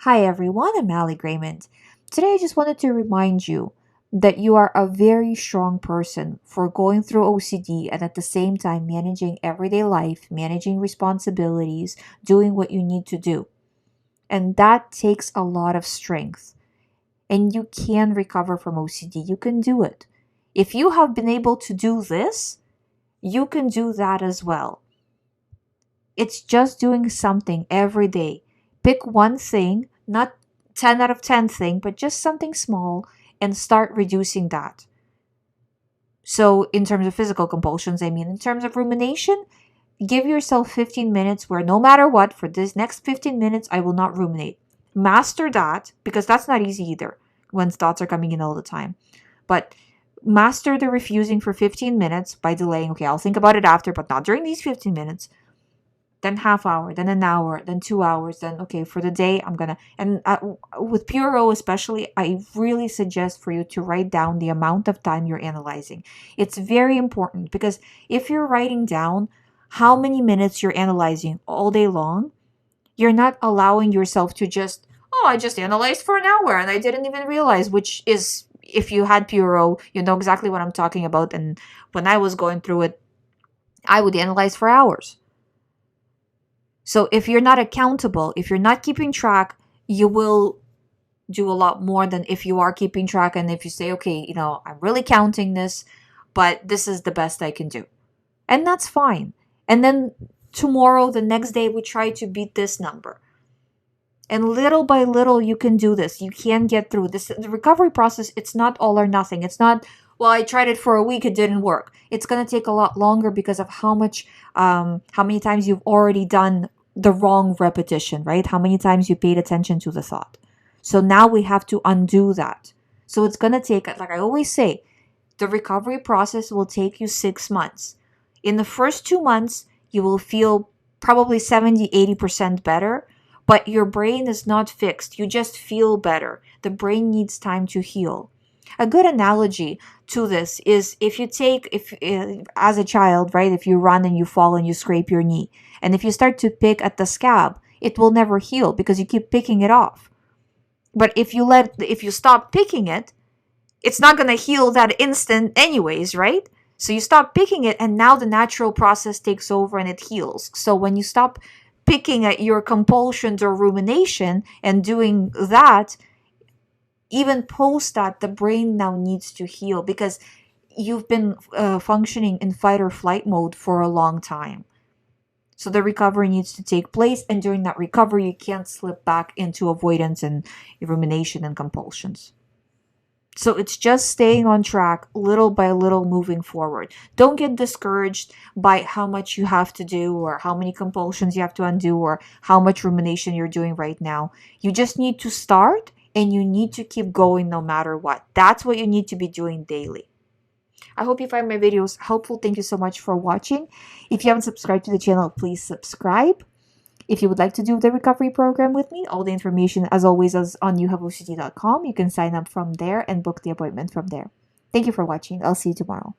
Hi everyone, I'm GREYMOND. Today I just wanted to remind you that you are a very strong person for going through OCD and at the same time managing everyday life, managing responsibilities, doing what you need to do. And that takes a lot of strength. And you can recover from OCD. You can do it. If you have been able to do this, you can do that as well. It's just doing something every day. Pick one thing, not 10 out of 10 thing, but just something small and start reducing that. So in terms of physical compulsions, in terms of rumination, give yourself 15 minutes where no matter what, for this next 15 minutes, I will not ruminate. Master that, because that's not easy either when thoughts are coming in all the time. But master the refusing for 15 minutes by delaying. Okay, I'll think about it after, but not during these 15 minutes. Then half hour, then an hour, then 2 hours, then okay, for the day I'm gonna, and with PRO especially, I really suggest for you to write down the amount of time you're analyzing. It's very important because if you're writing down how many minutes you're analyzing all day long, you're not allowing yourself to just, oh, I just analyzed for an hour and I didn't even realize, which is, if you had PRO, you know exactly what I'm talking about. And when I was going through it, I would analyze for hours. So if you're not accountable, if you're not keeping track, you will do a lot more than if you are keeping track. And if you say, okay, I'm really counting this, but this is the best I can do. And that's fine. And then tomorrow, the next day, we try to beat this number. And little by little, you can do this. You can get through this. The recovery process, it's not all or nothing. It's not, well, I tried it for a week, it didn't work. It's going to take a lot longer because of how many times you've already done the wrong repetition, right? How many times you paid attention to the thought. So now we have to undo that. So it's going to take, like I always say, the recovery process will take you 6 months. In the first 2 months, you will feel probably 70-80% better, but your brain is not fixed. You just feel better. The brain needs time to heal. A good analogy to this is if as a child, right, if you run and you fall and you scrape your knee, and if you start to pick at the scab, it will never heal because you keep picking it off. But if you stop picking it, it's not going to heal that instant anyways, right? So you stop picking it and now the natural process takes over and it heals. So when you stop picking at your compulsions or rumination and doing that, even post that, the brain now needs to heal because you've been functioning in fight or flight mode for a long time. So the recovery needs to take place, and during that recovery, you can't slip back into avoidance and rumination and compulsions. So it's just staying on track, little by little, moving forward. Don't get discouraged by how much you have to do or how many compulsions you have to undo or how much rumination you're doing right now. You just need to start and you need to keep going no matter what. That's what you need to be doing daily. I hope you find my videos helpful. Thank you so much for watching. If you haven't subscribed to the channel, please subscribe. If you would like to do the recovery program with me, all the information, as always, is on youhaveocd.com. You can sign up from there and book the appointment from there. Thank you for watching. I'll see you tomorrow.